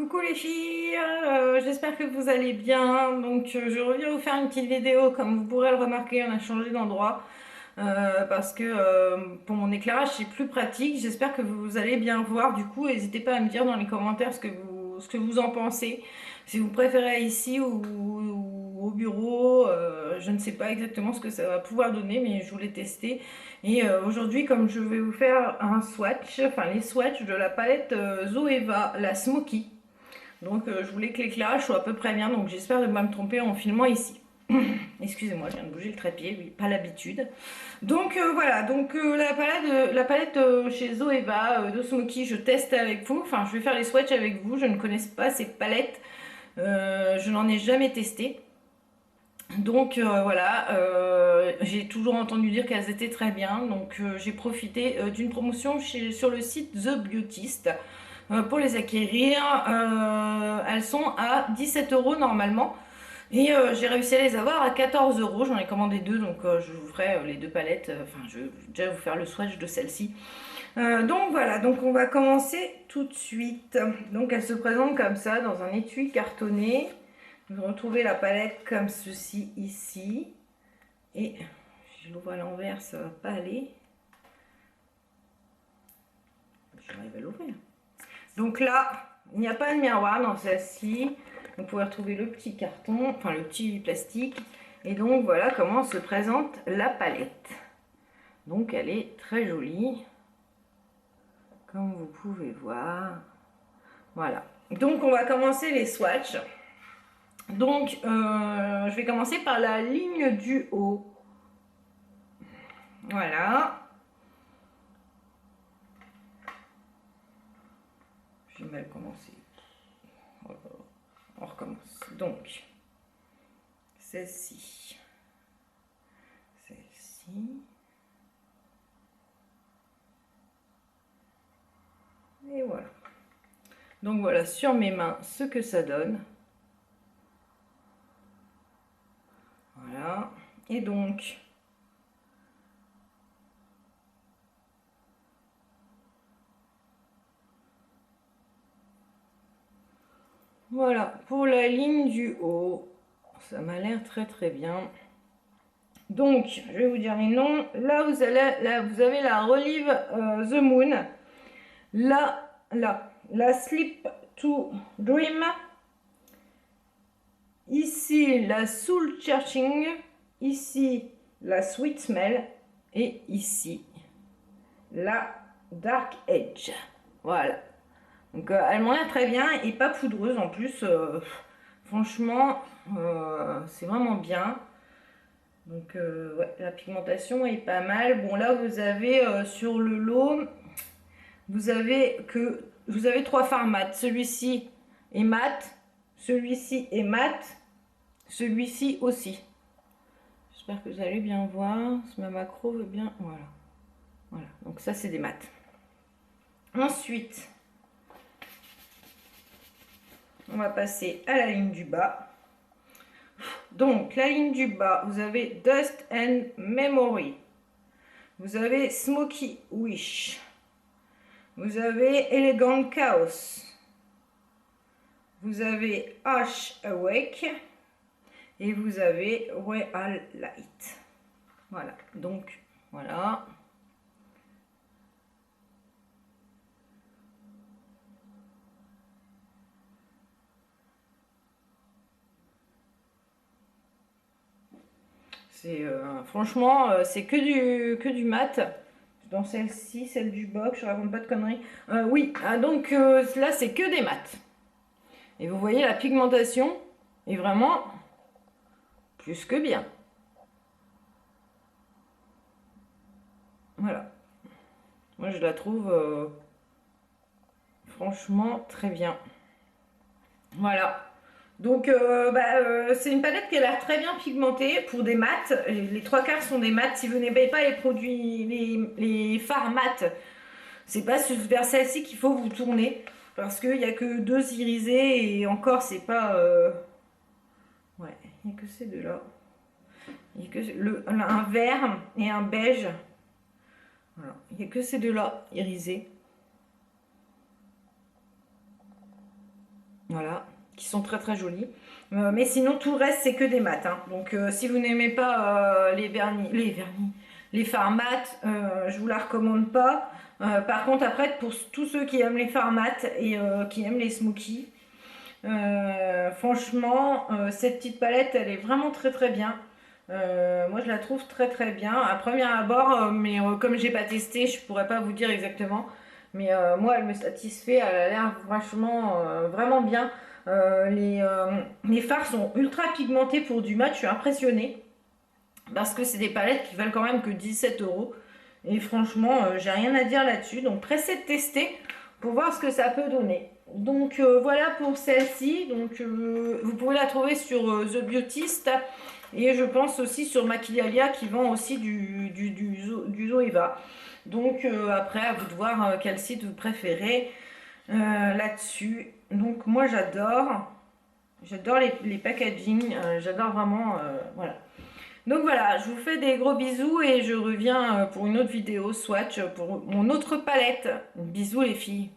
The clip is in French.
Coucou les filles, j'espère que vous allez bien. Je reviens vous faire une petite vidéo. Comme vous pourrez le remarquer, on a changé d'endroit parce que pour mon éclairage c'est plus pratique. J'espère que vous allez bien voir. Du coup, n'hésitez pas à me dire dans les commentaires ce que vous en pensez. Si vous préférez ici ou au bureau, je ne sais pas exactement ce que ça va pouvoir donner, mais je voulais tester. Et aujourd'hui, comme je vais vous faire un swatch, enfin les swatchs de la palette Zoeva, la Smoky. Je voulais que l'éclairage soit à peu près bien, donc j'espère ne pas me tromper en filmant ici. Excusez-moi, je viens de bouger le trépied, oui, pas l'habitude. Voilà, la palette chez Zoeva de Smoky, je teste avec vous, enfin je vais faire les swatchs avec vous, je ne connais pas ces palettes, je n'en ai jamais testé. J'ai toujours entendu dire qu'elles étaient très bien, j'ai profité d'une promotion sur le site The Beautist. Pour les acquérir, elles sont à 17 € normalement. Et j'ai réussi à les avoir à 14 €. J'en ai commandé deux, je vous ferai les deux palettes. Je vais déjà vous faire le swatch de celle-ci. Donc on va commencer tout de suite. Donc elle se présente comme ça dans un étui cartonné. Vous retrouvez la palette comme ceci ici. Et je l'ouvre à l'envers, ça va pas aller. J'arrive à l'ouvrir. Donc là, il n'y a pas de miroir dans celle-ci. Vous pouvez retrouver le petit carton, enfin le petit plastique. Et donc voilà comment se présente la palette. Donc elle est très jolie, comme vous pouvez voir. Voilà. Donc on va commencer les swatchs. Je vais commencer par la ligne du haut. Voilà. J'ai mal commencé. On recommence. Donc, celle-ci. Celle-ci. Et voilà. Donc voilà, sur mes mains, ce que ça donne. Voilà. Et donc, voilà, pour la ligne du haut, ça m'a l'air très très bien. Donc, je vais vous dire les noms. Là, vous avez la Relive The Moon. Là, la Sleep to Dream. Ici, la Soul Searching. Ici, la Sweet Smell. Et ici, la Dark Edge. Voilà. Donc elles m'ont l'air très bien et pas poudreuse en plus. Franchement, c'est vraiment bien. Ouais, la pigmentation est pas mal. Bon là vous avez sur le lot, vous avez trois fards mat. Celui-ci est mat, celui-ci est mat, celui-ci aussi. J'espère que vous allez bien voir. Si ma macro veut bien, voilà. Voilà. Donc ça c'est des mats. Ensuite, on va passer à la ligne du bas. Donc, la ligne du bas, vous avez Dust and Memory. Vous avez Smoky Wish. Vous avez Elegant Chaos. Vous avez Ash Awake. Et vous avez Royal Light. Voilà. Donc, voilà. Franchement, c'est que du mat. Dans celle-ci, celle du box, je raconte pas de conneries. Oui, là c'est que des mats. Et vous voyez la pigmentation est vraiment plus que bien. Voilà. Moi je la trouve franchement très bien. Voilà. C'est une palette qui a l'air très bien pigmentée pour des mats. Les trois quarts sont des mats. Si vous n'aimez pas les produits, les fards mat, c'est pas vers celle-ci qu'il faut vous tourner. Parce qu'il n'y a que deux irisés et encore c'est pas... Ouais, il n'y a que ces deux-là. Il n'y a que un vert et un beige. Voilà. Il n'y a que ces deux-là irisés. voilà, qui sont très très jolies. Mais sinon tout le reste c'est que des mat, hein. Donc si vous n'aimez pas les fards mat, je vous la recommande pas. Par contre après pour tous ceux qui aiment les fards mat et qui aiment les smokies, franchement cette petite palette elle est vraiment très très bien. Moi je la trouve très très bien à premier abord, mais comme j'ai pas testé je pourrais pas vous dire exactement. Mais moi elle me satisfait, elle a l'air franchement vraiment bien. Les fards sont ultra pigmentés pour du mat, je suis impressionnée. Parce que c'est des palettes qui valent quand même que 17 euros. Et franchement, j'ai rien à dire là-dessus. Donc pressez de tester pour voir ce que ça peut donner. Donc voilà pour celle-ci. Donc vous pouvez la trouver sur The Beautist. Et je pense aussi sur Maquillalia qui vend aussi du Zoeva. Donc après, à vous de voir quel site vous préférez là-dessus. Donc moi j'adore. J'adore les packaging. J'adore vraiment. Voilà. Donc voilà, je vous fais des gros bisous et je reviens pour une autre vidéo swatch pour mon autre palette. Bisous les filles.